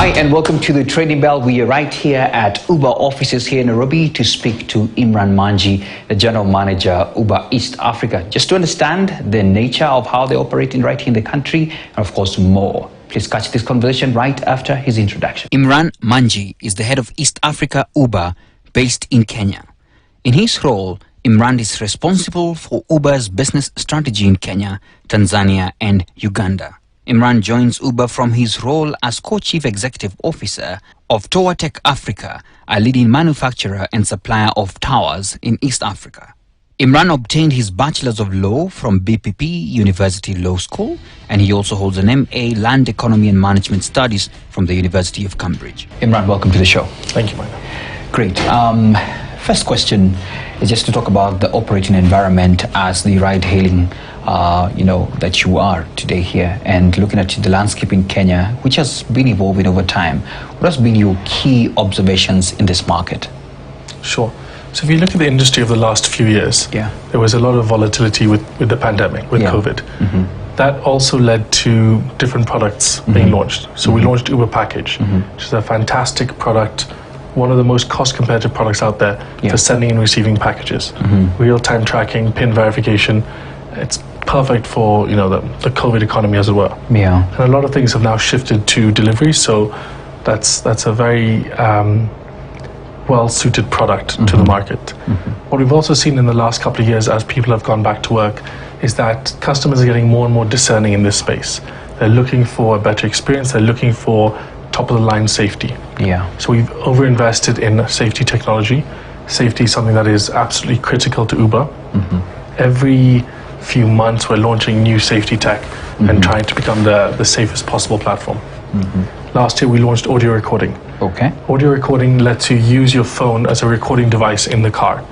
Hi and welcome to the Trading Bell. We are right here at Uber offices here in Nairobi to speak to Imran Manji, the General Manager, Uber East Africa, just to understand the nature of how they're operating right here in the country and of course more. Please catch this conversation right after his introduction. Imran Manji is the head of East Africa Uber based in Kenya. In his role, Imran is responsible for Uber's business strategy in Kenya, Tanzania and Uganda. Imran joins Uber from his role as co-chief executive officer of Tech Africa, a leading manufacturer and supplier of towers in East Africa. Imran obtained his Bachelor's of Law from BPP University Law School, and he also holds an MA Land Economy and Management Studies from the University of Cambridge. Imran, welcome to the show. Thank you, Mike. Great. First question is just to talk about the operating environment as the ride-hailing that you are today here, and looking at the landscape in Kenya, which has been evolving over time. What has been your key observations in this market? Sure. So if you look at the industry of the last few years, there was a lot of volatility with the pandemic, with COVID. Mm-hmm. That also led to different products being launched. So we launched Uber Package, which is a fantastic product, one of the most cost-competitive products out there for sending and receiving packages. Real-time tracking, PIN verification. It's perfect for the COVID economy as it were. Yeah. And a lot of things have now shifted to delivery, so that's a very well-suited product to the market. What we've also seen in the last couple of years as people have gone back to work is that customers are getting more and more discerning in this space. They're looking for a better experience, they're looking for top-of-the-line safety. Yeah. So we've over-invested in safety technology. Safety is something that is absolutely critical to Uber. Every few months we're launching new safety tech and trying to become the safest possible platform. Last year we launched audio recording. Okay. Audio recording lets you use your phone as a recording device in the car.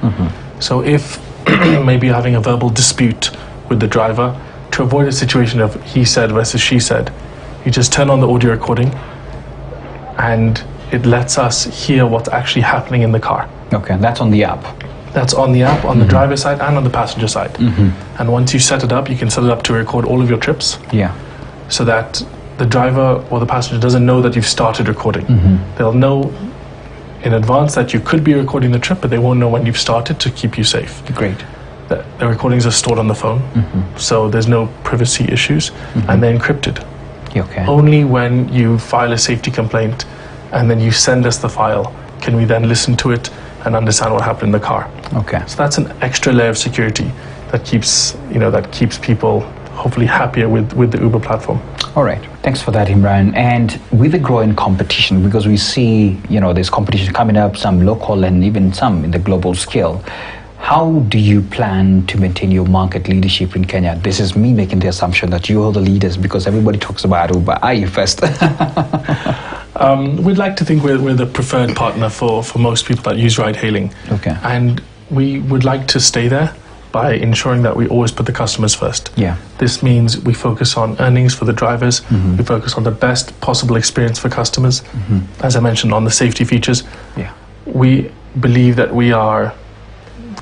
So if maybe you're having a verbal dispute with the driver, to avoid a situation of he said versus she said, you just turn on the audio recording and it lets us hear what's actually happening in the car. Okay, that's on the app. That's on the app, on the driver's side and on the passenger side. And once you set it up, you can set it up to record all of your trips. Yeah. So that the driver or the passenger doesn't know that you've started recording. They'll know in advance that you could be recording the trip, but they won't know when you've started to keep you safe. Great. The recordings are stored on the phone, so there's no privacy issues, and they're encrypted. Okay. Only when you file a safety complaint and then you send us the file can we then listen to it and understand what happened in the car. Okay. So that's an extra layer of security that keeps people hopefully happier with the Uber platform. All right. Thanks for that, Imran. And with the growing competition, because we see, there's competition coming up, some local and even some in the global scale, how do you plan to maintain your market leadership in Kenya? This is me making the assumption that you are the leaders because everybody talks about Uber. Are you first? We'd like to think we're the preferred partner for most people that use ride-hailing. Okay. And we would like to stay there by ensuring that we always put the customers first. Yeah. This means we focus on earnings for the drivers, we focus on the best possible experience for customers. As I mentioned, on the safety features. Yeah. We believe that we are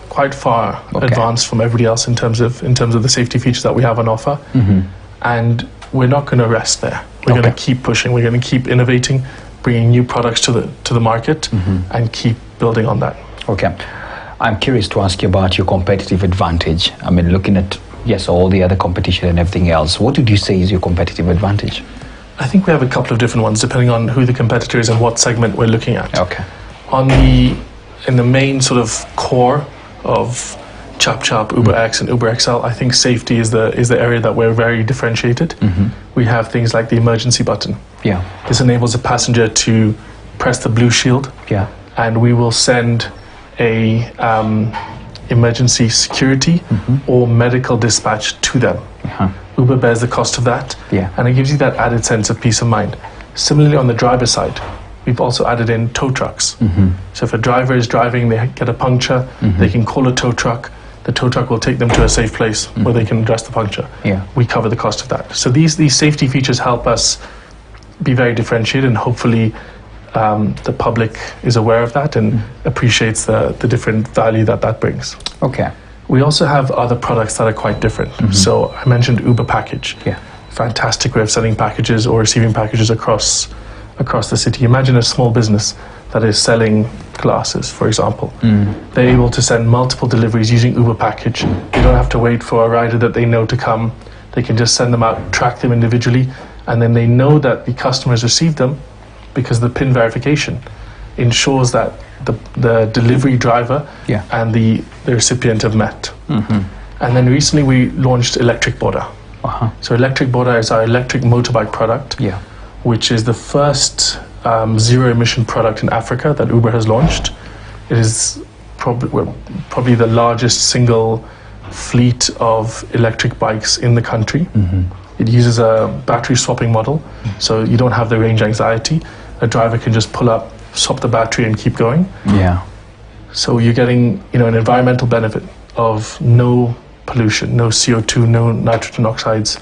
quite far advanced from everybody else in terms of the safety features that we have on offer. And we're not going to rest there. We're going to keep pushing. We're going to keep innovating, bringing new products to the market, and keep building on that. Okay. I'm curious to ask you about your competitive advantage. I mean, looking at, all the other competition and everything else, what would you say is your competitive advantage? I think we have a couple of different ones, depending on who the competitor is and what segment we're looking at. Okay. In the main sort of core of Chap, UberX and UberXL, I think safety is the area that we're very differentiated. We have things like the emergency button. Yeah. This enables a passenger to press the blue shield. Yeah. And we will send a emergency security or medical dispatch to them. Uber bears the cost of that. Yeah. And it gives you that added sense of peace of mind. Similarly, on the driver's side, we've also added in tow trucks. So if a driver is driving, they get a puncture, they can call a tow truck. The tow truck will take them to a safe place where they can address the puncture. Yeah. We cover the cost of that. So these safety features help us be very differentiated, and hopefully the public is aware of that and appreciates the different value that brings. Okay. We also have other products that are quite different. So I mentioned Uber Package. Yeah. Fantastic way of sending packages or receiving packages across across the city. Imagine a small business that is selling glasses, for example. They're able to send multiple deliveries using Uber package. They don't have to wait for a rider that they know to come. They can just send them out, track them individually, and then they know that the customers received them because the PIN verification ensures that the delivery driver and the recipient have met. And then recently we launched Electric Border. So Electric Border is our electric motorbike product, which is the first zero-emission product in Africa that Uber has launched. It is probably the largest single fleet of electric bikes in the country. It uses a battery swapping model, so you don't have the range anxiety. A driver can just pull up, swap the battery and keep going. So you're getting, an environmental benefit of no pollution, no CO2, no nitrogen oxides,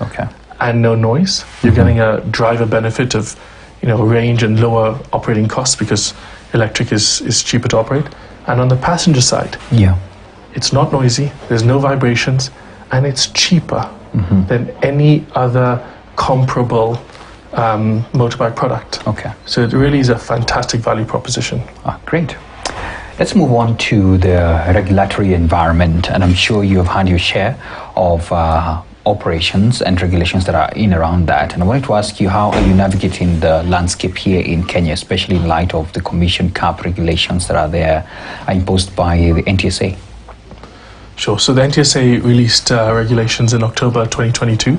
and no noise. You're getting a driver benefit of, range and lower operating costs because electric is cheaper to operate. And on the passenger side, it's not noisy, there's no vibrations, and it's cheaper than any other comparable motorbike product. So it really is a fantastic value proposition. Great. Let's move on to the regulatory environment, and I'm sure you have had your share of operations and regulations that are in around that. And I wanted to ask you, how are you navigating the landscape here in Kenya, especially in light of the commission cap regulations that are there imposed by the NTSA? Sure. So the NTSA released regulations in October 2022.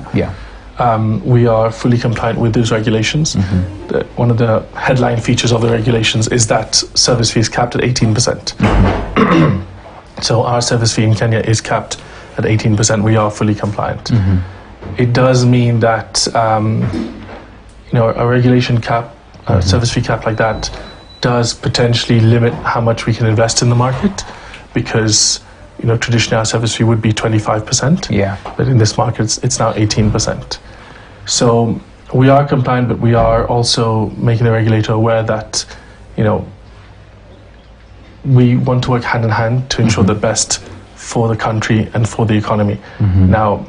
We are fully compliant with those regulations. One of the headline features of the regulations is that service fee is capped at 18%. So our service fee in Kenya is capped at 18%. We are fully compliant. It does mean that a regulation cap, a service fee cap like that, does potentially limit how much we can invest in the market, because traditionally our service fee would be 25%. But in this market, it's now 18%. So we are compliant, but we are also making the regulator aware that, we want to work hand in hand to ensure the best for the country and for the economy. Now,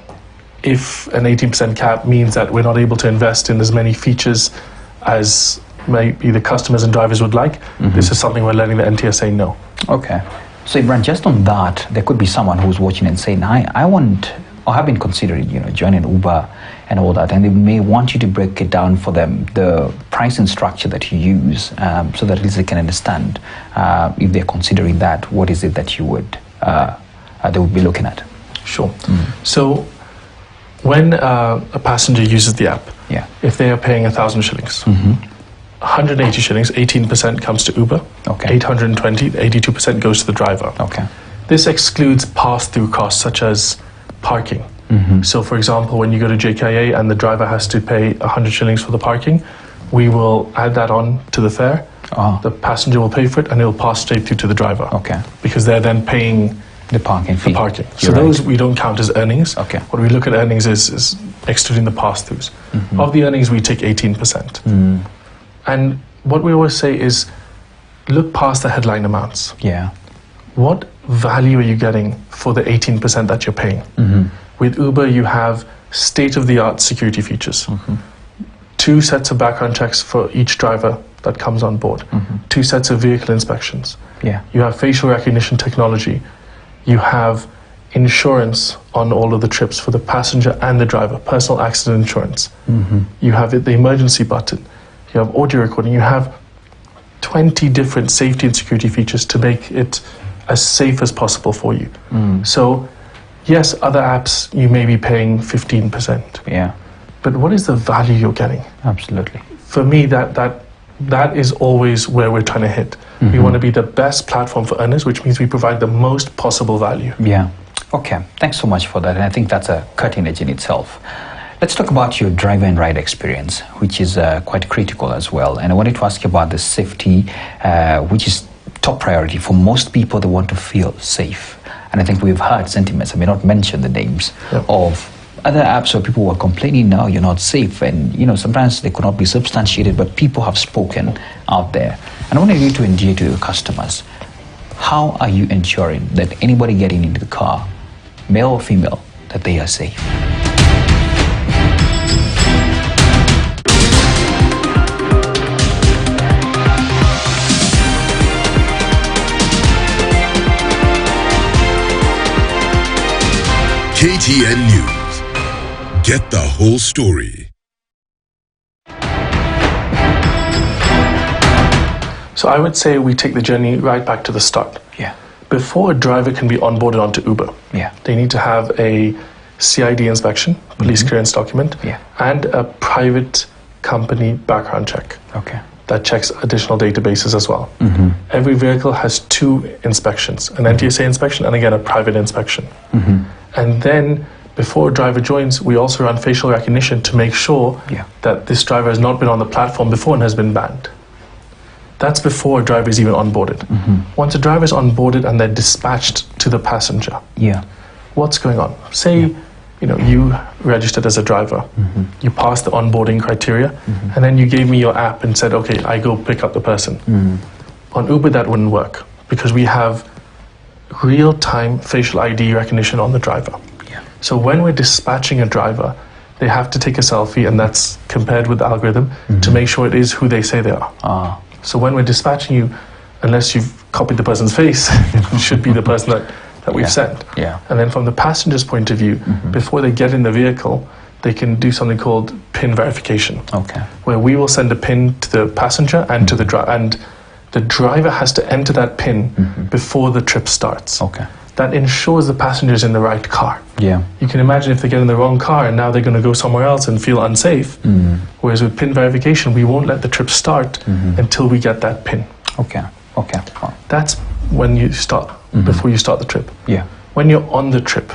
if an 18% cap means that we're not able to invest in as many features as maybe the customers and drivers would like, this is something we're letting the NTSA know. So Imran, just on that, there could be someone who's watching and saying, I want, or have been considering, joining Uber and all that, and they may want you to break it down for them, the pricing structure that you use, so that at least they can understand, if they're considering that, what is it that you would, they would be looking at? Sure. So when a passenger uses the app, if they are paying 1,000 shillings, 180 shillings, 18% comes to Uber. 820, 82% goes to the driver. This excludes pass-through costs such as parking. So for example, when you go to JKA and the driver has to pay 100 shillings for the parking, we will add that on to the fare. The passenger will pay for it and it will pass straight through to the driver. Because they're then paying the parking fee. So those we don't count as earnings. What we look at earnings is excluding the pass-throughs. Of the earnings, we take 18%. And what we always say is, look past the headline amounts. What value are you getting for the 18% that you're paying? With Uber, you have state-of-the-art security features. 2 sets of background checks for each driver that comes on board. 2 sets of vehicle inspections. You have facial recognition technology. You have insurance on all of the trips for the passenger and the driver, personal accident insurance. You have the emergency button. You have audio recording. You have 20 different safety and security features to make it as safe as possible for you. So, yes, other apps you may be paying 15%. But what is the value you're getting? For me, that is always where we're trying to hit. We want to be the best platform for earners, which means we provide the most possible value. Okay, thanks so much for that. And I think that's a cutting edge in itself. Let's talk about your driver and ride experience, which is quite critical as well. And I wanted to ask you about the safety, which is top priority for most people. They want to feel safe. And I think we've heard sentiments, I may not mention the names, of other apps where people were complaining, now you're not safe. And, sometimes they could not be substantiated, but people have spoken out there. And I wanted you to engage to your customers. How are you ensuring that anybody getting into the car, male or female, that they are safe? KTN News. Get the whole story. So I would say we take the journey right back to the start. Yeah. Before a driver can be onboarded onto Uber, they need to have a CID inspection, police clearance document, and a private company background check. Okay. That checks additional databases as well. Every vehicle has 2 inspections, an NTSA inspection and again a private inspection. And then before a driver joins, we also run facial recognition to make sure that this driver has not been on the platform before and has been banned. That's before a driver is even onboarded. Once a driver is onboarded and they're dispatched to the passenger, what's going on? Say, you registered as a driver, you passed the onboarding criteria, and then you gave me your app and said, okay, I go pick up the person. On Uber, that wouldn't work because we have real-time facial ID recognition on the driver. So when we're dispatching a driver, they have to take a selfie, and that's compared with the algorithm to make sure it is who they say they are. So when we're dispatching you, unless you've copied the person's face, it should be the person that we've sent. And then from the passenger's point of view, before they get in the vehicle, they can do something called PIN verification, where we will send a PIN to the passenger and to the driver, and the driver has to enter that PIN before the trip starts. That ensures the passenger is in the right car. You can imagine if they get in the wrong car and now they're going to go somewhere else and feel unsafe. Whereas with PIN verification, we won't let the trip start until we get that PIN. That's when you start, before you start the trip. When you're on the trip,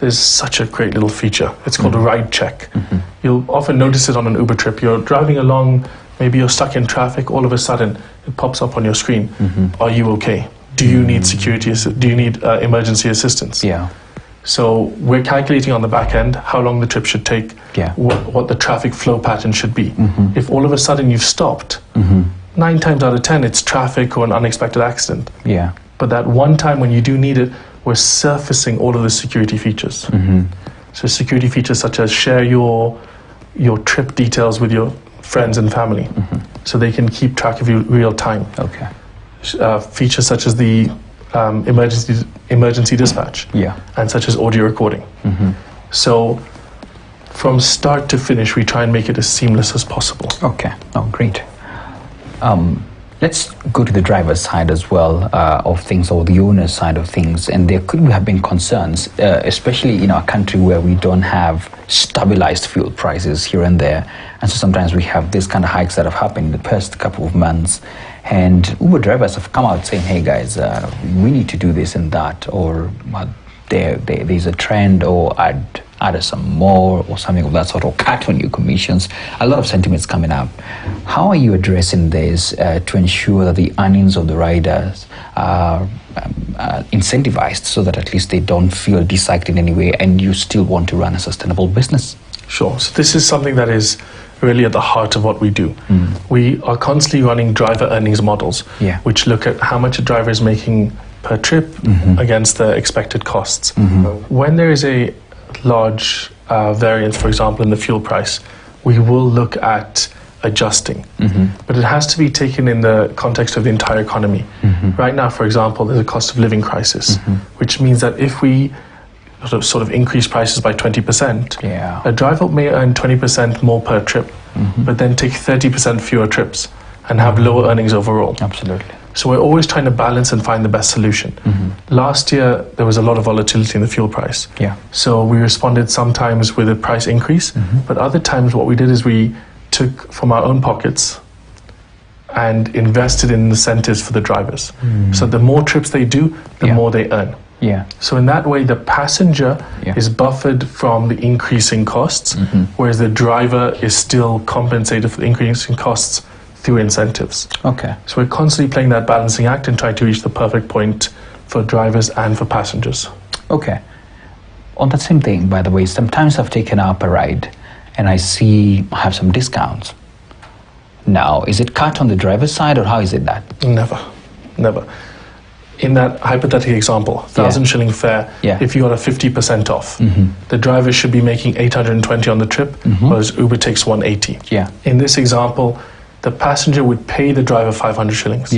there's such a great little feature. It's called a ride check. You'll often notice it on an Uber trip. You're driving along, maybe you're stuck in traffic, all of a sudden it pops up on your screen. Are you okay? Do you need security? Do you need emergency assistance? So we're calculating on the back end how long the trip should take, what the traffic flow pattern should be. If all of a sudden you've stopped, 9 times out of 10 it's traffic or an unexpected accident. But that one time when you do need it, we're surfacing all of the security features. So security features such as share your trip details with your friends and family, so they can keep track of you real time. Features such as the emergency dispatch, and such as audio recording. So from start to finish, we try and make it as seamless as possible. Great. Let's go to the driver's side as well of things, or the owner's side of things. And there could have been concerns, especially in our country where we don't have stabilized fuel prices here and there. And so sometimes we have this kind of hikes that have happened in the past couple of months. And Uber drivers have come out saying, hey guys, we need to do this and that, or there's a trend, or add some more, or something of that sort, or cut on your commissions. A lot of sentiments coming up. How are you addressing this to ensure that the earnings of the riders are incentivized so that at least they don't feel disliked in any way, and you still want to run a sustainable business? Sure. So this is something that is really at the heart of what we do. We are constantly running driver earnings models, which look at how much a driver is making per trip against the expected costs. When there is a large variance, for example, in the fuel price, we will look at adjusting. But it has to be taken in the context of the entire economy. Right now, for example, there's a cost of living crisis, which means that if we sort of increase prices by 20%, a driver may earn 20% more per trip, but then take 30% fewer trips and have lower earnings overall. So we're always trying to balance and find the best solution. Last year, there was a lot of volatility in the fuel price. So we responded sometimes with a price increase, but other times what we did is we took from our own pockets and invested in incentives for the drivers. So the more trips they do, the more they earn. So in that way, the passenger is buffered from the increasing costs, whereas the driver is still compensated for the increasing costs through incentives. So we're constantly playing that balancing act and trying to reach the perfect point for drivers and for passengers. On that same thing, by the way, sometimes I've taken up a ride and I see I have some discounts. Now, is it cut on the driver's side, or how is it that? Never. In that hypothetical example, 1,000 shilling fare, if you got a 50% off, the driver should be making 820 on the trip, whereas Uber takes 180. In this example, the passenger would pay the driver 500 shillings,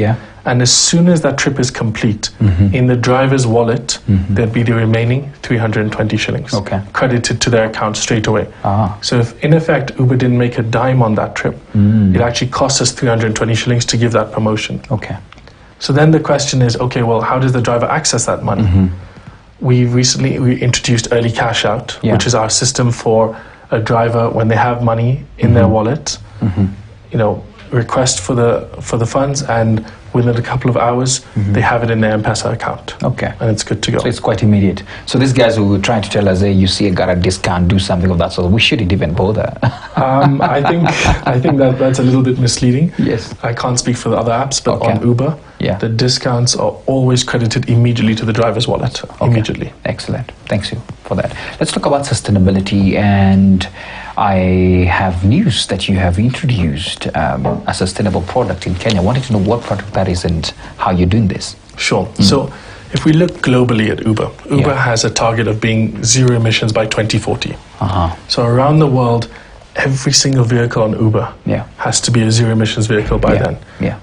And as soon as that trip is complete, in the driver's wallet, there'd be the remaining 320 shillings credited to their account straight away. So if, in effect, Uber didn't make a dime on that trip, it actually costs us 320 shillings to give that promotion. So then the question is, okay, well, how does the driver access that money? We recently introduced early cash out, which is our system for a driver when they have money in their wallet, you know, request for the funds, and within a couple of hours they have it in their M-Pesa account. And it's good to go. So it's quite immediate. So these guys who were trying to tell us, hey, you see, I got a discount, do something of that sort, we shouldn't even bother. I think that's a little bit misleading. Yes. I can't speak for the other apps, but on Uber, the discounts are always credited immediately to the driver's wallet. Immediately. Excellent. Thanks you for that. Let's talk about sustainability, and I have news that you have introduced a sustainable product in Kenya. I wanted to know what product that is and how you're doing this. Sure. So if we look globally at Uber has a target of being zero emissions by 2040. So around the world, every single vehicle on Uber has to be a zero emissions vehicle by then,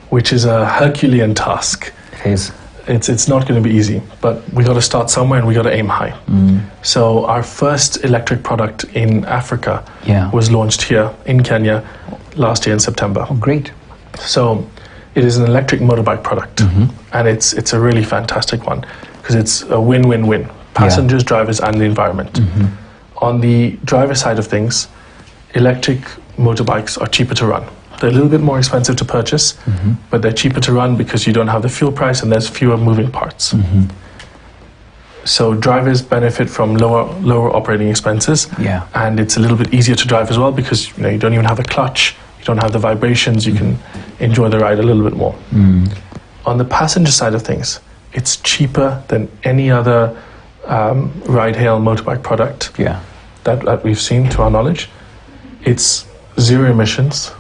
which is a Herculean task. It is. It's not going to be easy, but we got to start somewhere and we got to aim high. So our first electric product in Africa was launched here in Kenya last year in September. Oh, great. So it is an electric motorbike product, and it's a really fantastic one because it's a win-win-win. Passengers, drivers, and the environment. On the driver side of things, electric motorbikes are cheaper to run. They're a little bit more expensive to purchase, but they're cheaper to run because you don't have the fuel price and there's fewer moving parts. So drivers benefit from lower operating expenses, and it's a little bit easier to drive as well because you don't even have a clutch, you don't have the vibrations, you can enjoy the ride a little bit more. On the passenger side of things, it's cheaper than any other ride-hail motorbike product that we've seen to our knowledge. It's zero emissions,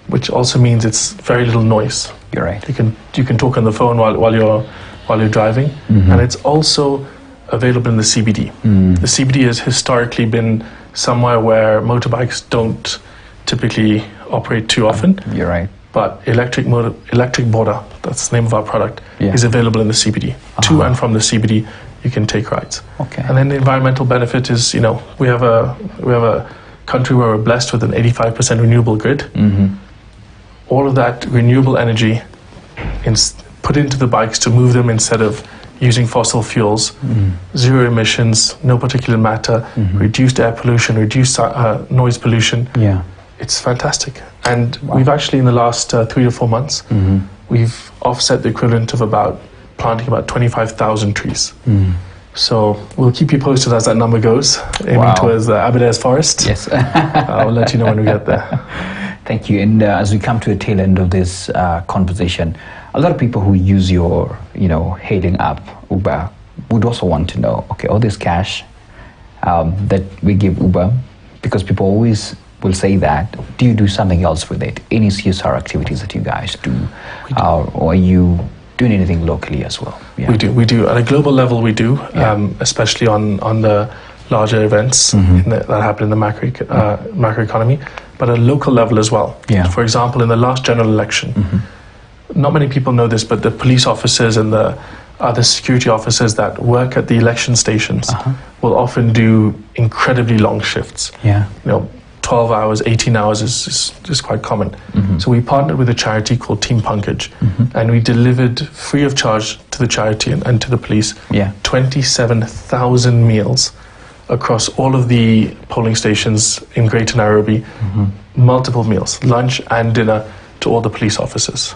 which also means it's very little noise. You're right. You can talk on the phone while you're driving, and it's also available in the CBD. The CBD has historically been somewhere where motorbikes don't typically operate too often. You're right. But electric border, that's the name of our product, is available in the CBD. To and from the CBD, you can take rides. And then the environmental benefit is, we have a country where we're blessed with an 85% renewable grid. All of that renewable energy put into the bikes to move them instead of using fossil fuels, zero emissions, no particulate matter, reduced air pollution, reduced noise pollution. It's fantastic. And we've actually, in the last 3 to 4 months, we've offset the equivalent of planting about 25,000 trees. So we'll keep you posted as that number goes, aiming towards Aberdare's forest. Yes. I'll let you know when we get there. Thank you. And as we come to the tail end of this conversation, a lot of people who use your, hailing app, Uber, would also want to know, okay, all this cash that we give Uber, because people always will say that, do you do something else with it? Any CSR activities that you guys do? Or are you doing anything locally as well? We do. At a global level, we do, especially on the larger events that happen in the macroeconomy, but at a local level as well. For example, in the last general election, not many people know this, but the police officers and the other security officers that work at the election stations will often do incredibly long shifts. 12 hours, 18 hours is quite common. So we partnered with a charity called Team Pankaj, and we delivered free of charge to the charity and to the police 27,000 meals across all of the polling stations in Greater Nairobi, multiple meals, lunch and dinner to all the police officers.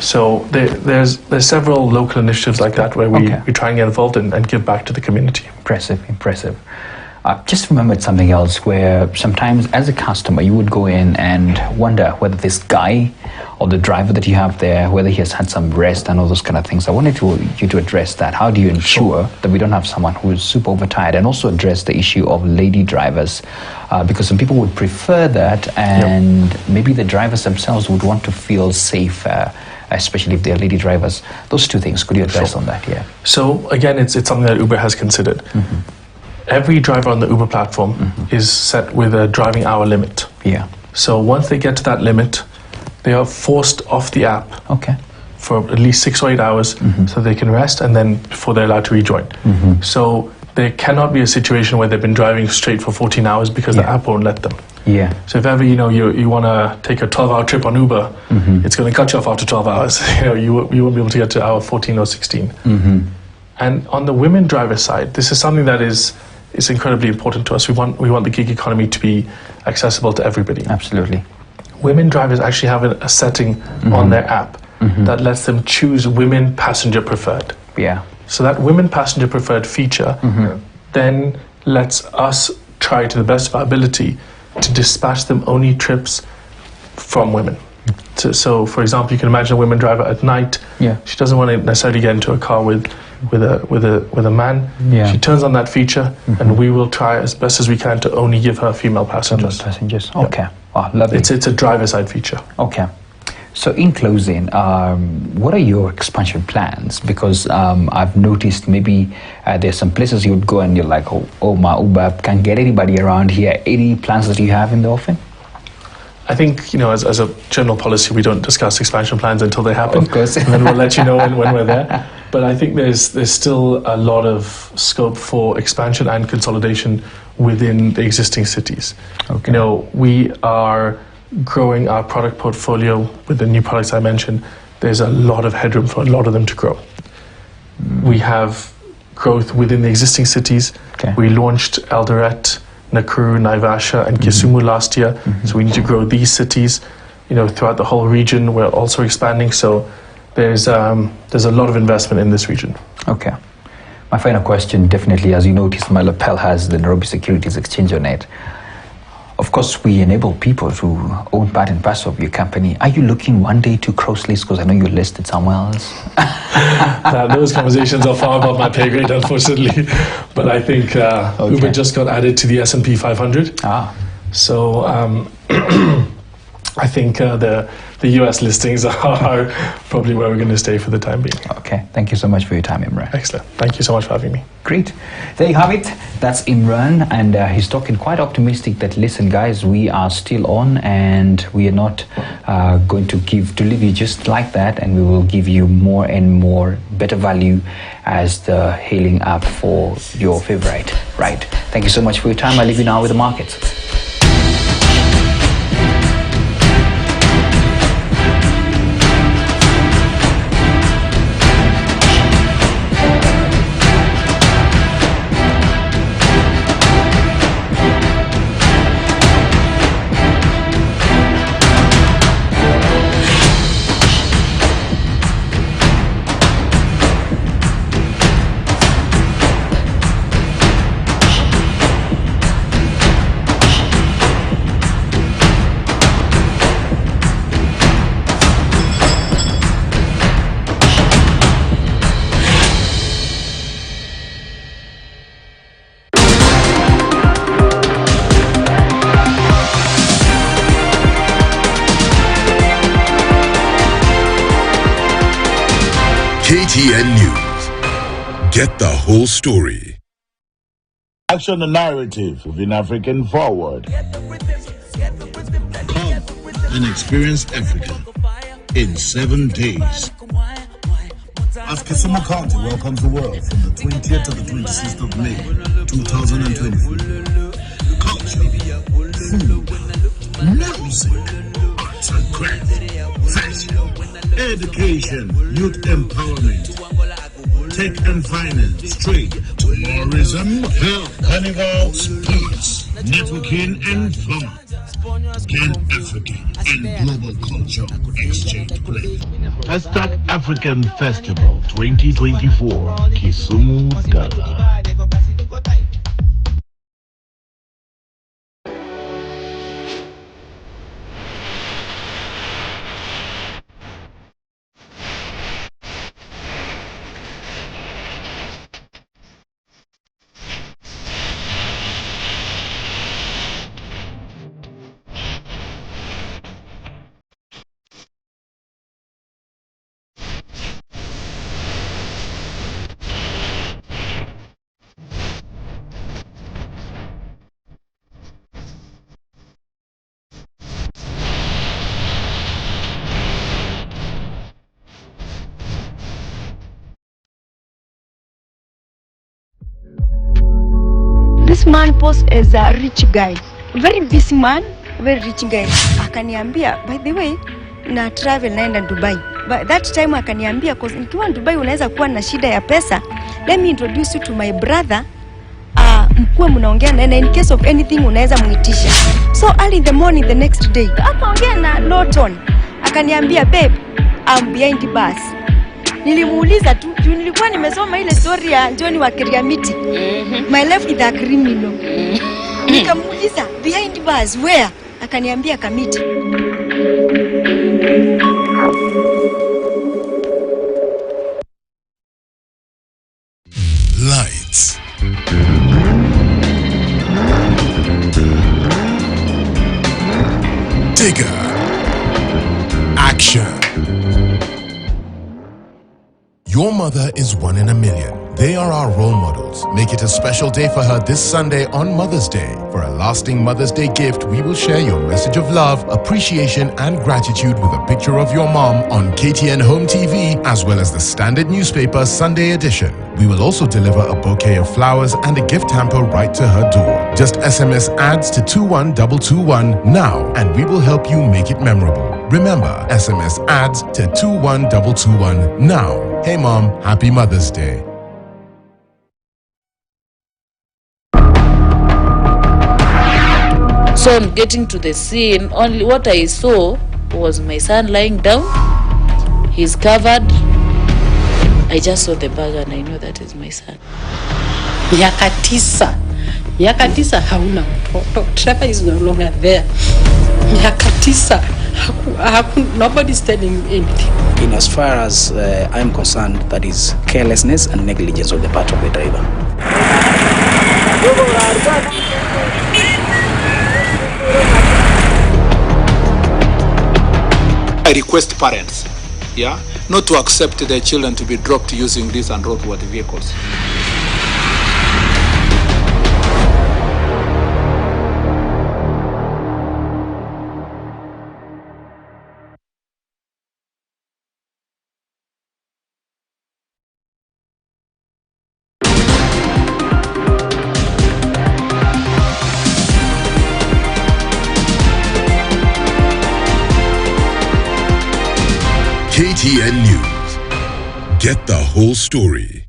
So there's several local initiatives like that where we try and get involved and give back to the community. Impressive. Just remembered something else where sometimes as a customer you would go in and wonder whether this guy or the driver that you have there, whether he has had some rest and all those kind of things. I wanted you to address that. How do you ensure that we don't have someone who is super overtired, and also address the issue of lady drivers? Because some people would prefer that, and maybe the drivers themselves would want to feel safer, especially if they're lady drivers. Those two things, could you address on that? So again, it's something that Uber has considered. Every driver on the Uber platform is set with a driving hour limit. Yeah. So once they get to that limit, they are forced off the app for at least 6 or 8 hours so they can rest, and then before they're allowed to rejoin. So there cannot be a situation where they've been driving straight for 14 hours because the app won't let them. Yeah. So if ever you want to take a 12-hour trip on Uber, it's going to cut you off after 12 hours. You won't be able to get to hour 14 or 16. And on the women driver side, this is something that is incredibly important to us. We want the gig economy to be accessible to everybody. Absolutely. Women drivers actually have a setting on their app that lets them choose women passenger preferred. Yeah. So that women passenger preferred feature then lets us try to the best of our ability to dispatch them only trips from women. So for example, you can imagine a women driver at night. Yeah. She doesn't want to necessarily get into a car with a man. Yeah. She turns on that feature, and we will try as best as we can to only give her female passengers. Okay. Wow, lovely. It's a driver side feature. Okay. So in closing, what are your expansion plans? Because I've noticed maybe there's some places you would go and you're like, oh my Uber can't get anybody around here. Any plans that you have in the offing? I think, as a general policy, we don't discuss expansion plans until they happen. Of course. And then we'll let you know when we're there. But I think there's still a lot of scope for expansion and consolidation within the existing cities. Okay. We are growing our product portfolio with the new products I mentioned. There's a lot of headroom for a lot of them to grow. We have growth within the existing cities. Okay. We launched Eldoret, Nakuru, Naivasha, and Kisumu last year. So we need to grow these cities, throughout the whole region. We're also expanding. So there's a lot of investment in this region. Okay. My final question, definitely, as you noticed, my lapel has the Nairobi Securities Exchange on it. Of course, we enable people to own part and parcel of your company. Are you looking one day to cross list? Because I know you're listed somewhere else. Those conversations are far above my pay grade, unfortunately. But I think Uber just got added to the S&P 500. So I think the US listings are probably where we're going to stay for the time being. Okay. Thank you so much for your time, Imran. Excellent. Thank you so much for having me. Great. There you have it. That's Imran, and he's talking quite optimistic that, listen, guys, we are still on, and we are not going to leave you just like that, and we will give you more and more better value as the hailing app for your favorite ride. Thank you so much for your time. I leave you now with the markets. KTN News. Get the whole story. Action the narrative within African Forward. Come and experience Africa in 7 days. As Kisumu County welcomes the world from the 20th to the 26th of May 2024. Culture, food, music, arts and crafts, fashion, education, youth empowerment, tech and finance, trade, tourism, health, carnival, sports, networking and fun. Can African and global culture exchange place? Hashtag African Festival 2024 Kisumu Ghana. this man posed as a rich guy, very busy man, very rich guy. Akaniambia, by the way, na travel naenda Dubai. But that time akaniambia, cause nikiwa Dubai unaweza kuwa na shida ya pesa. Let me introduce you to my brother. Mkuwe mnaongea na in case of anything unaweza muitisha. So early in the morning the next day, akaongea na Lawton. Akaniambia, babe, I'm behind the bus. Nilimuuliza tu, nilikuwa nimesoma ile story ya John wa Kiriamiti. My life is a criminal. Nikamuuliza, behind the bus, where? Akaniambia Kamiti. Lights. Digger. Action. Your mother is 1 in a million. They are our role models. Make it a special day for her this Sunday on Mother's Day. For a lasting Mother's Day gift, we will share your message of love, appreciation, and gratitude with a picture of your mom on KTN Home TV, as well as the Standard Newspaper Sunday edition. We will also deliver a bouquet of flowers and a gift hamper right to her door. Just SMS ads to 21221 now, and we will help you make it memorable. Remember, SMS ads to 21221 now. Hey Mom, happy Mother's Day. So I'm getting to the scene, only what I saw was my son lying down. He's covered. I just saw the bag and I know that is my son. Miaka tisa hauna mtoto. Trevor is no longer there. Miaka tisa, nobody's telling anything. In as far as I'm concerned, that is carelessness and negligence on the part of the driver. I request parents, not to accept their children to be dropped using these unroadworthy vehicles. KTN News. Get the whole story.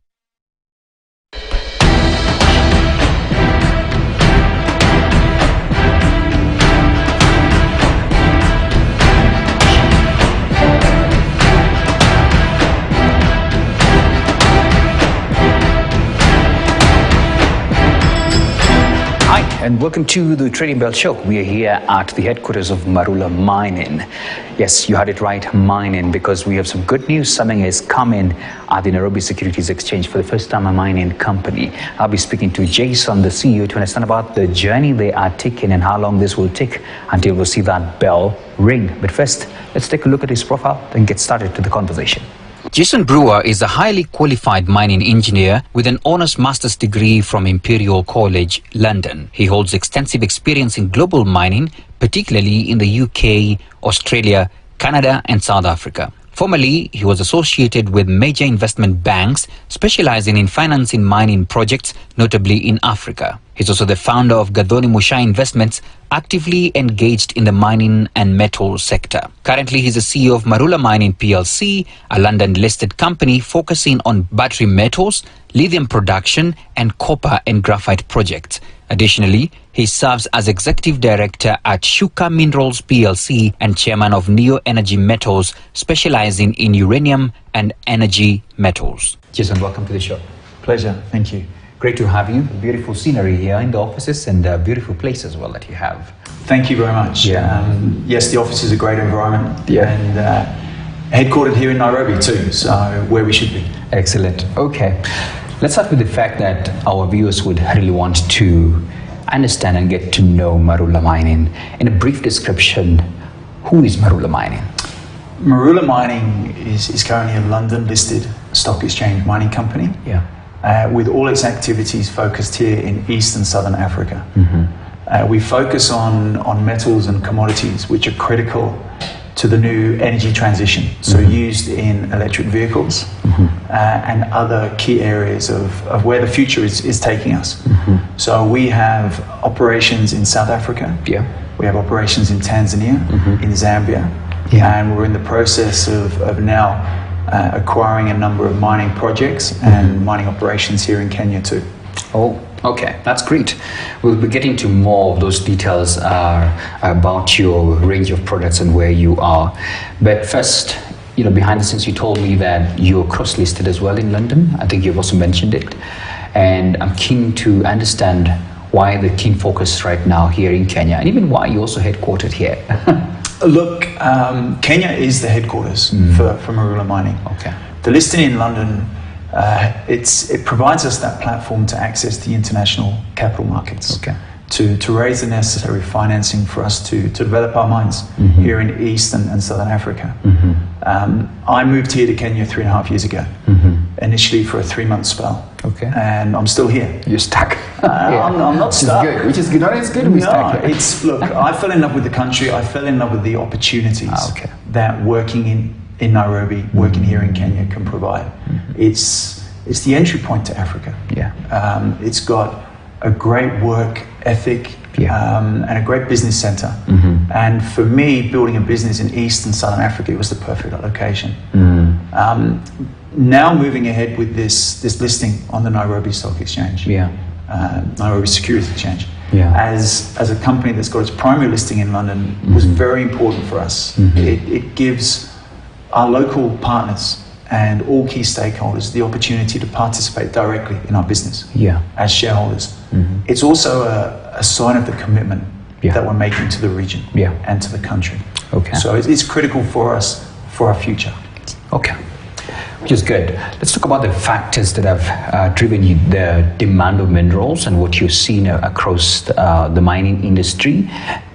And welcome to the Trading Bell Show. We are here at the headquarters of Marula Mining. Yes, you had it right, mining, because we have some good news. Something is coming at the Nairobi Securities Exchange for the first time, a mining company. I'll be speaking to Jason, the CEO, to understand about the journey they are taking and how long this will take until we'll see that bell ring. But first, let's take a look at his profile and get started to the conversation. Jason Brewer is a highly qualified mining engineer with an honours master's degree from Imperial College, London. He holds extensive experience in global mining, particularly in the UK, Australia, Canada and South Africa. Formerly, he was associated with major investment banks specializing in financing mining projects, notably in Africa. He's also the founder of Gathoni Mushai Investments, actively engaged in the mining and metal sector. Currently, he's the CEO of Marula Mining PLC, a London-listed company focusing on battery metals, lithium production, and copper and graphite projects. Additionally, he serves as executive director at Shuka Minerals PLC and chairman of Neo Energy Metals, specializing in uranium and energy metals. Jason, welcome to the show. Pleasure, thank you. Great to have you. Beautiful scenery here in the offices and a beautiful place as well that you have. Thank you very much. Yes, the office is a great environment and headquartered here in Nairobi too, so where we should be. Excellent. Okay. Let's start with the fact that our viewers would really want to understand and get to know Marula Mining. In a brief description, who is Marula Mining? Marula Mining is currently a London-listed stock exchange mining company. With all its activities focused here in East and Southern Africa. We focus on metals and commodities which are critical to the new energy transition, so used in electric vehicles and other key areas of where the future is taking us. So we have operations in South Africa, we have operations in Tanzania, in Zambia, and we're in the process of now acquiring a number of mining projects and mining operations here in Kenya too. Oh, okay, that's great. We'll be getting to more of those details about your range of products and where you are. But first, behind the scenes, you told me that you're cross-listed as well in London. I think you've also mentioned it. And I'm keen to understand why the keen focus right now here in Kenya, and even why you're also headquartered here. Look, Kenya is the headquarters for Marula Mining. Okay. The listing in London, it provides us that platform to access the international capital markets, to raise the necessary financing for us to develop our mines here in East and Southern Africa. I moved here to Kenya 3.5 years ago, initially for a 3-month spell. Okay. And I'm still here. You're stuck. I'm not stuck. Which is good. No, it's good to be stuck. Look, I fell in love with the country. I fell in love with the opportunities that working in Nairobi, working here in Kenya can provide. It's the entry point to Africa. It's got a great work ethic and a great business center. And for me, building a business in East and Southern Africa, it was the perfect location. Now moving ahead with this listing on the Nairobi Stock Exchange, Nairobi Securities Exchange, as a company that's got its primary listing in London was very important for us. It gives our local partners and all key stakeholders the opportunity to participate directly in our business as shareholders. It's also a sign of the commitment that we're making to the region and to the country. So it's critical for us, for our future. Which is good. Let's talk about the factors that have driven the demand of minerals and what you're seeing across the mining industry.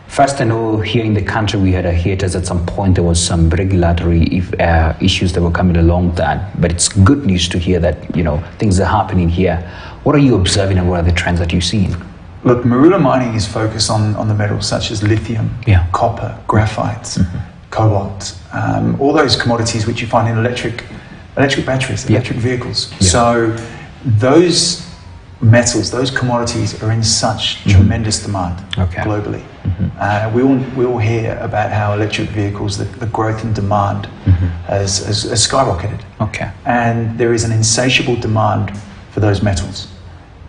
First, I know here in the country we had a hiatus at some point. There was some regulatory issues that were coming along that, but it's good news to hear that things are happening here. What are you observing and what are the trends that you're seeing? Look, Marula Mining is focused on the metals such as lithium, copper, graphite, cobalt, all those commodities which you find in electric batteries, electric vehicles. So those metals, those commodities are in such tremendous demand globally. We all hear about how electric vehicles, the growth in demand has skyrocketed. And there is an insatiable demand for those metals.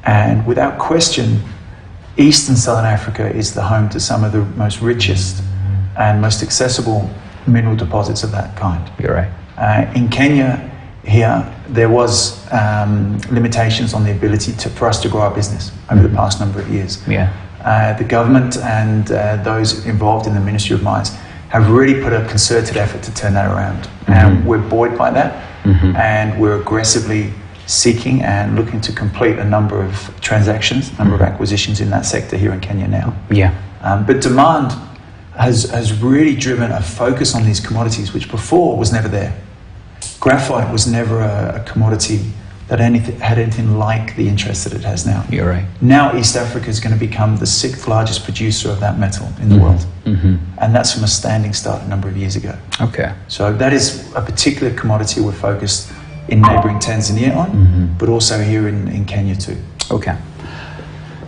And without question, East and Southern Africa is the home to some of the most richest and most accessible mineral deposits of that kind. You're right. In Kenya, here, there was limitations on the ability for us to grow our business over the past number of years. The government and those involved in the Ministry of Mines have really put a concerted effort to turn that around. And we're buoyed by that, and we're aggressively seeking and looking to complete a number of transactions, a number of acquisitions in that sector here in Kenya now. But demand has really driven a focus on these commodities, which before was never there. Graphite was never a commodity that had anything like the interest that it has now. You're right. Now East Africa is going to become the 6th largest producer of that metal in the world. And that's from a standing start a number of years ago. So that is a particular commodity we're focused in neighboring Tanzania on, but also here in Kenya too.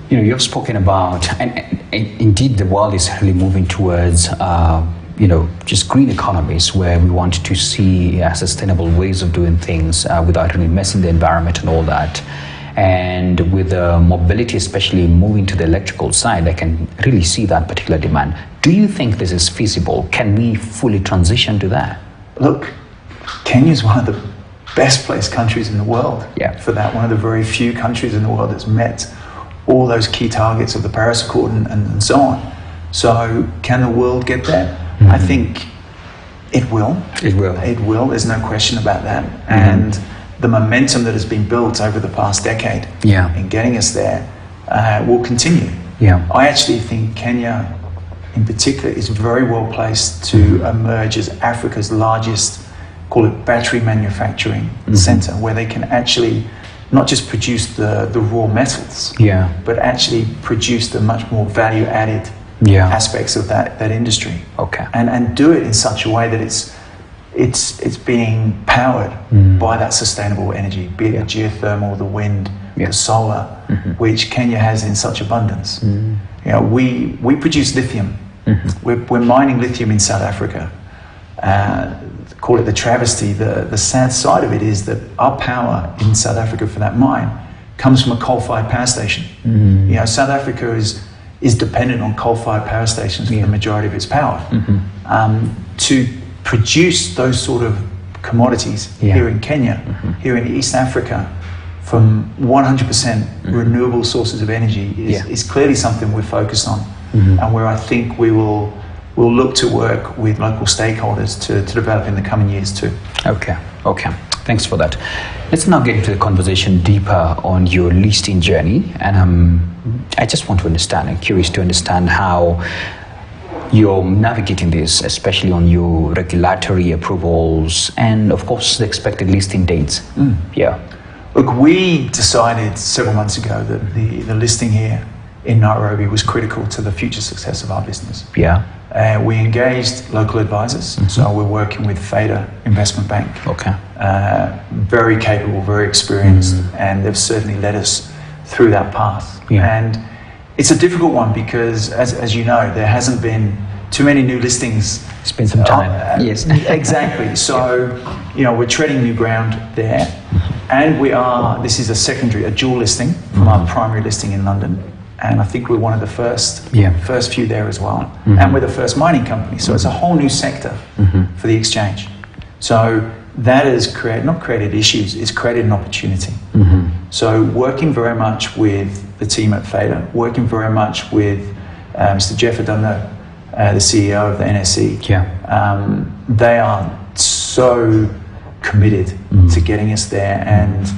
You've spoken about, and indeed the world is really moving towards just green economies where we want to see sustainable ways of doing things without really messing the environment and all that. And with mobility, especially moving to the electrical side, I can really see that particular demand. Do you think this is feasible? Can we fully transition to that? Look, Kenya is one of the best placed countries in the world for that. One of the very few countries in the world that's met all those key targets of the Paris Accord and so on. So can the world get there? I think it will. It will. There's no question about that. And the momentum that has been built over the past decade in getting us there will continue. I actually think Kenya, in particular, is very well placed to emerge as Africa's largest, call it battery manufacturing center, where they can actually not just produce the raw metals, but actually produce the much more value-added aspects of that industry. Okay. And do it in such a way that it's being powered by that sustainable energy, be it the geothermal, the wind, the solar, which Kenya has in such abundance. You know, we produce lithium. We're mining lithium in South Africa. Call it the travesty. The sad side of it is that our power in South Africa for that mine comes from a coal-fired power station. You know, South Africa is dependent on coal-fired power stations for the majority of its power. To produce those sort of commodities here in Kenya, here in East Africa, from 100% renewable sources of energy is clearly something we're focused on, and where I think we'll look to work with local stakeholders to develop in the coming years too. Okay. Thanks for that. Let's now get into the conversation deeper on your listing journey, and I just want to understand, I'm curious to understand how you're navigating this, especially on your regulatory approvals and of course the expected listing dates. Look, we decided several months ago that the listing here in Nairobi was critical to the future success of our business. We engaged local advisors, so we're working with Fader Investment Bank. Very capable, very experienced, and they've certainly led us through that path. And it's a difficult one because, as you know, there hasn't been too many new listings. It's been some time. Yes. Exactly. So, you know, we're treading new ground there, and this is a dual listing from our primary listing in London. And I think we're one of the first few there as well. And we're the first mining company. So it's a whole new sector for the exchange. So that has not created issues, it's created an opportunity. So working very much with the team at Fader, working very much with Mr. Jeff Adunno, the CEO of the NSE. They are so committed to getting us there, and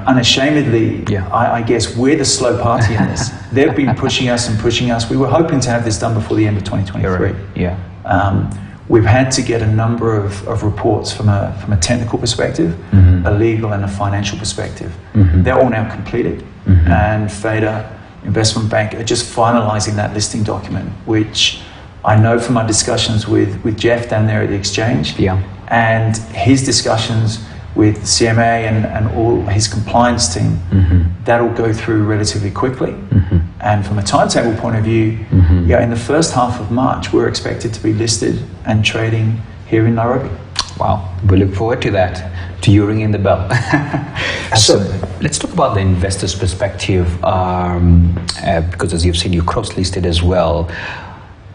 unashamedly, I guess we're the slow party in this. They've been pushing us. We were hoping to have this done before the end of 2023. We've had to get a number of reports from a technical perspective, a legal and a financial perspective. They're all now completed, and Fader Investment Bank are just finalising that listing document, which I know from my discussions with Jeff down there at the exchange, and his discussions with the CMA and all his compliance team, that'll go through relatively quickly. And from a timetable point of view, in the first half of March, we're expected to be listed and trading here in Nairobi. Wow, we look forward to that, to you ringing the bell. So let's talk about the investor's perspective, because as you've said, you're cross-listed as well.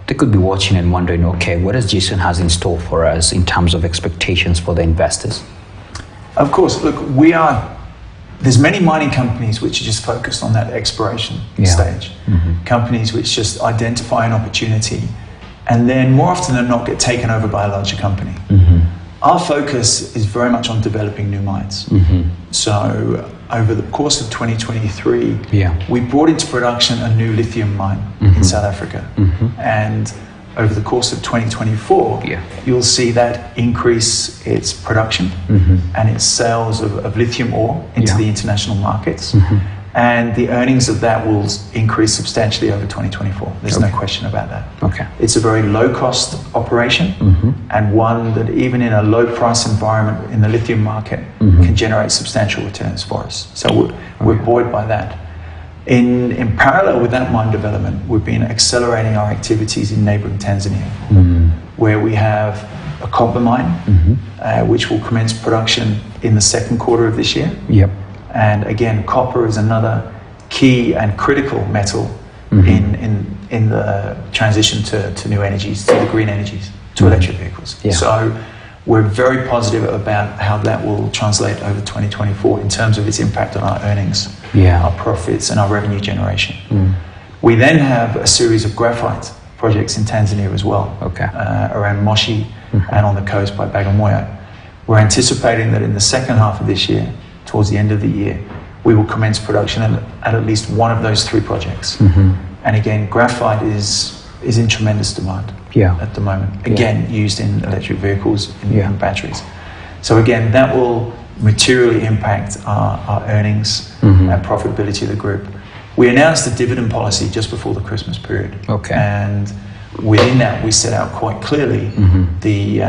They could be watching and wondering, okay, what does Jason has in store for us in terms of expectations for the investors? Of course, look, there's many mining companies which are just focused on that exploration stage. Companies which just identify an opportunity and then more often than not get taken over by a larger company. Our focus is very much on developing new mines. So over the course of 2023, we brought into production a new lithium mine in South Africa. And over the course of 2024, you'll see that increase its production and its sales of lithium ore into the international markets. And the earnings of that will increase substantially over 2024. There's no question about that. It's a very low-cost operation, and one that even in a low-price environment in the lithium market can generate substantial returns for us. So we're buoyed by that. In parallel with that mine development, we've been accelerating our activities in neighbouring Tanzania, where we have a copper mine, which will commence production in the second quarter of this year. And again, copper is another key and critical metal in the transition to new energies, to the green energies, to electric vehicles. So we're very positive about how that will translate over 2024 in terms of its impact on our earnings, our profits and our revenue generation. We then have a series of graphite projects in Tanzania as well, around Moshi and on the coast by Bagamoyo. We're anticipating that in the second half of this year, towards the end of the year, we will commence production at least one of those three projects. And again, graphite is in tremendous demand at the moment. Again, used in electric vehicles, in batteries. So again, that will materially impact our earnings and profitability of the group. We announced a dividend policy just before the Christmas period. Okay. And within that, we set out quite clearly the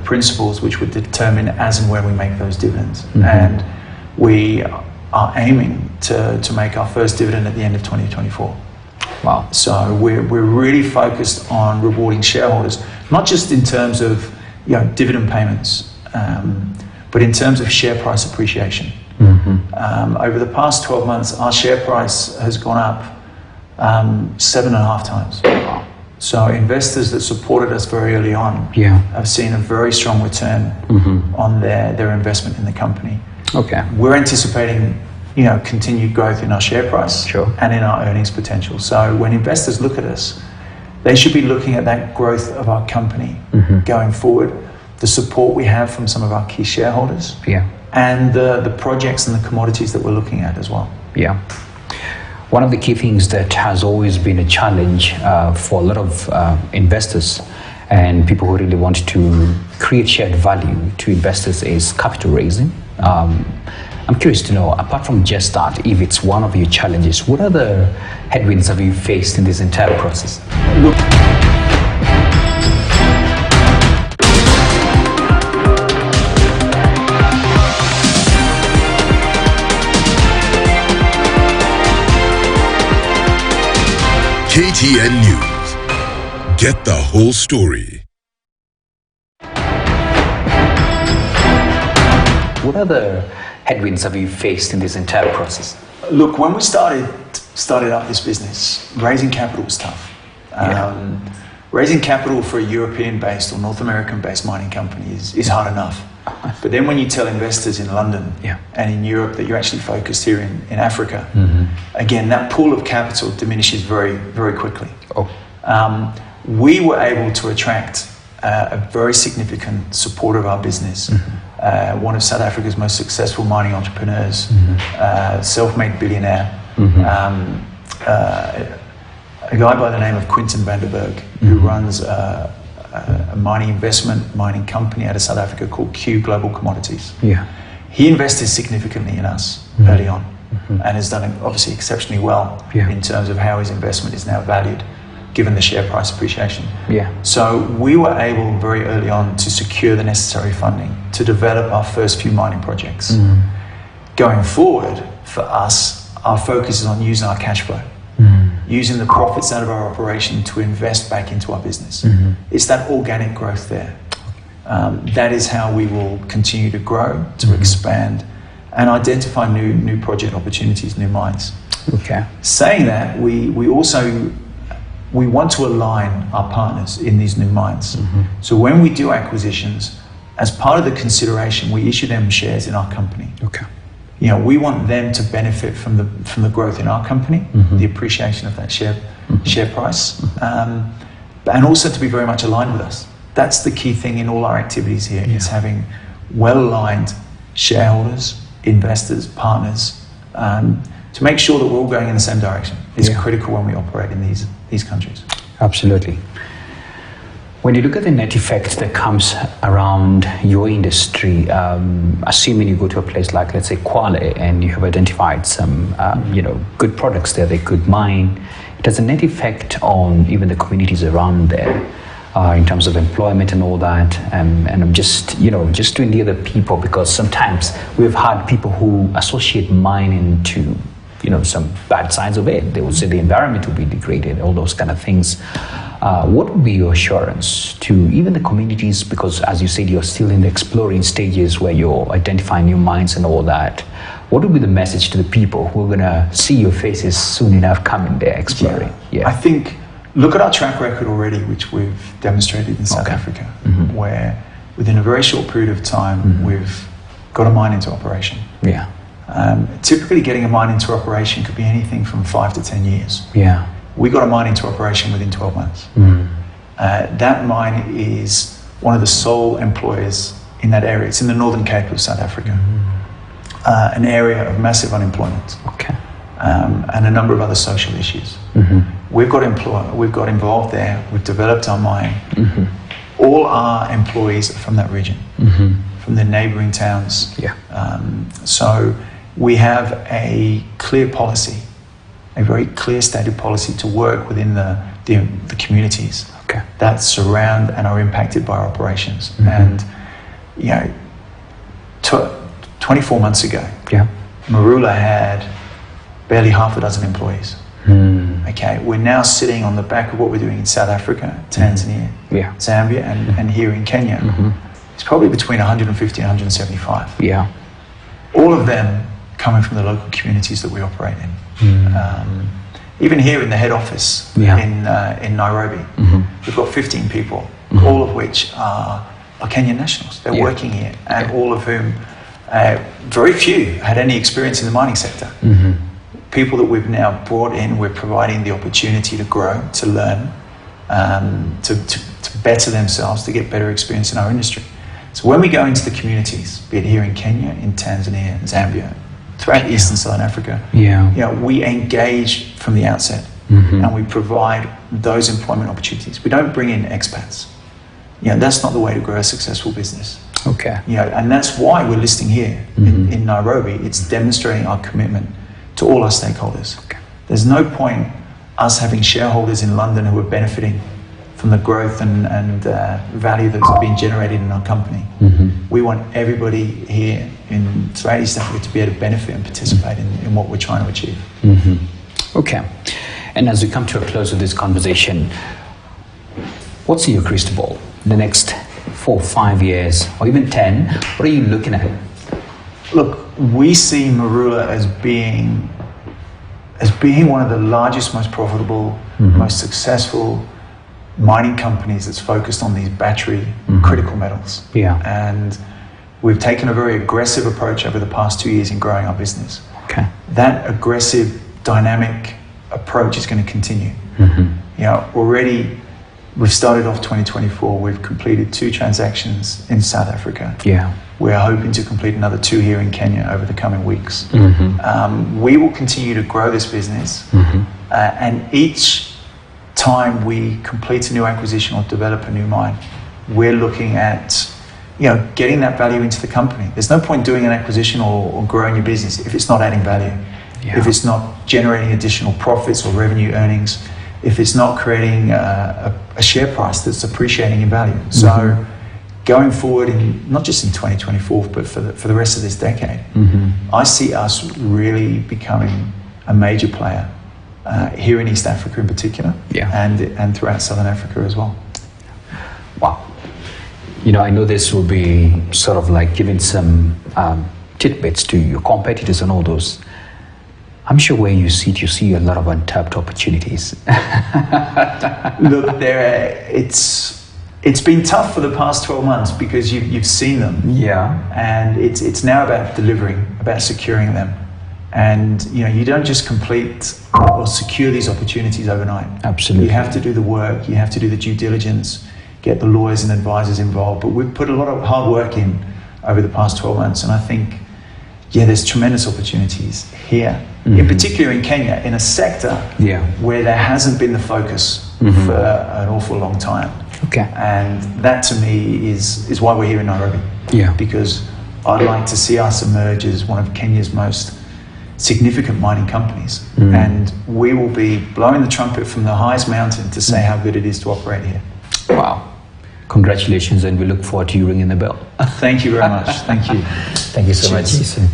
principles which would determine as and when we make those dividends. And we are aiming to make our first dividend at the end of 2024. Wow. So we're really focused on rewarding shareholders, not just in terms of dividend payments, but in terms of share price appreciation. Over the past 12 months, our share price has gone up 7.5 times. So investors that supported us very early on have seen a very strong return on their investment in the company. Okay. We're anticipating continued growth in our share price and in our earnings potential. So when investors look at us, they should be looking at that growth of our company going forward, the support we have from some of our key shareholders, and the projects and the commodities that we're looking at as well. Yeah. One of the key things that has always been a challenge for a lot of investors and people who really want to create shared value to investors is capital raising. I'm curious to know, apart from just that, if it's one of your challenges, what other headwinds have you faced in this entire process? Look, KTN News. Get the whole story. What other headwinds have you faced in this entire process? Look, when we started up this business, raising capital was tough. Raising capital for a European-based or North American-based mining company is hard enough. But then when you tell investors in London and in Europe that you're actually focused here in Africa, again, that pool of capital diminishes very, very quickly. We were able to attract a very significant supporter of our business, one of South Africa's most successful mining entrepreneurs, self-made billionaire, a guy by the name of Quinton Vanderberg, who runs a mining company out of South Africa called Q Global Commodities. He invested significantly in us early on and has done obviously exceptionally well in terms of how his investment is now valued, given the share price appreciation. So we were able very early on to secure the necessary funding to develop our first few mining projects. Going forward, for us, our focus is on using our cash flow, using the profits out of our operation to invest back into our business. It's that organic growth there. That is how we will continue to grow, to expand, and identify new project opportunities, new mines. Saying that, we also want to align our partners in these new mines. So when we do acquisitions, as part of the consideration, we issue them shares in our company. We want them to benefit from the growth in our company, the appreciation of that share price, and also to be very much aligned with us. That's the key thing in all our activities here, is having well-aligned shareholders, investors, partners, to make sure that we're all going in the same direction. It's critical when we operate in these countries. Absolutely. When you look at the net effect that comes around your industry, assuming you go to a place like, let's say, Kwale, and you have identified some, good products there they could mine, it has a net effect on even the communities around there, in terms of employment and all that. And I'm just to endear the people, because sometimes we've had people who associate mining to some bad sides of it. They would say the environment will be degraded, all those kind of things. What would be your assurance to even the communities, because as you said, you're still in the exploring stages where you're identifying new mines and all that. What would be the message to the people who are going to see your faces soon enough coming there exploring? I think, look at our track record already, which we've demonstrated in South Africa, where within a very short period of time, we've got a mine into operation. Typically getting a mine into operation could be anything from 5 to 10 years. We got a mine into operation within 12 months. That mine is one of the sole employers in that area. It's in the Northern Cape of South Africa, an area of massive unemployment, and a number of other social issues. We've got involved there. We've developed our mine. All our employees are from that region, from the neighbouring towns. So we have a clear policy, a very clear stated policy to work within the communities that surround and are impacted by our operations. And, 24 months ago, Marula had barely half a dozen employees. Okay, we're now sitting on the back of what we're doing in South Africa, Tanzania, Zambia, and here in Kenya. It's probably between 150 and 175. All of them coming from the local communities that we operate in. Even here in the head office in Nairobi, we've got 15 people, all of which are Kenyan nationals. They're working here, and all of whom, very few had any experience in the mining sector. People that we've now brought in, we're providing the opportunity to grow, to learn, to better themselves, to get better experience in our industry. So when we go into the communities, be it here in Kenya, in Tanzania, Zambia, throughout East and Southern Africa, we engage from the outset, and we provide those employment opportunities. We don't bring in expats. That's not the way to grow a successful business. And that's why we're listing here in Nairobi. It's demonstrating our commitment to all our stakeholders. There's no point us having shareholders in London who are benefiting from the growth and value that's being generated in our company. We want everybody here throughout East Africa to be able to benefit and participate in what we're trying to achieve. And as we come to a close of this conversation, what's in your crystal ball? The next 4 or 5 years, or even 10, what are you looking at? Look, we see Marula as being one of the largest, most profitable, most successful mining companies that's focused on these battery critical metals. And we've taken a very aggressive approach over the past 2 years in growing our business. That aggressive, dynamic approach is going to continue. Already we've started off 2024, we've completed 2 transactions in South Africa. We're hoping to complete another 2 here in Kenya over the coming weeks. We will continue to grow this business, and each time we complete a new acquisition or develop a new mine, we're looking at getting that value into the company. There's no point doing an acquisition or growing your business if it's not adding value, if it's not generating additional profits or revenue earnings, if it's not creating a share price that's appreciating in value. So going forward, not just in 2024, but for the rest of this decade, I see us really becoming a major player here in East Africa in particular, and throughout Southern Africa as well. Wow. I know this will be sort of like giving some tidbits to your competitors and all those. I'm sure where you sit, you see a lot of untapped opportunities. Look, it's been tough for the past 12 months because you've seen them. And it's now about delivering, about securing them. And you don't just complete or secure these opportunities overnight. Absolutely. You have to do the work, you have to do the due diligence, get the lawyers and advisors involved. But we've put a lot of hard work in over the past 12 months, and I think there's tremendous opportunities here, in particular in Kenya, in a sector where there hasn't been the focus for an awful long time. And that to me is why we're here in Nairobi. Because I'd like to see us emerge as one of Kenya's most significant mining companies. And we will be blowing the trumpet from the highest mountain to say how good it is to operate here. Wow. Congratulations, and we look forward to you ringing the bell. Thank you very much. Thank you. Thank you so much, Jason.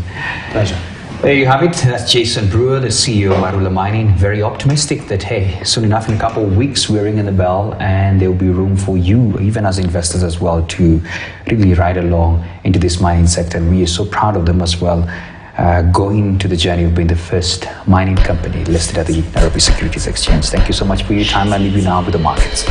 Pleasure. There you have it. That's Jason Brewer, the CEO of Marula Mining. Very optimistic that, soon enough, in a couple of weeks, we're ringing the bell, and there will be room for you, even as investors as well, to really ride along into this mining sector. And we are so proud of them as well, going into the journey of being the first mining company listed at the Nairobi Securities Exchange. Thank you so much for your time. I leave you now with the markets.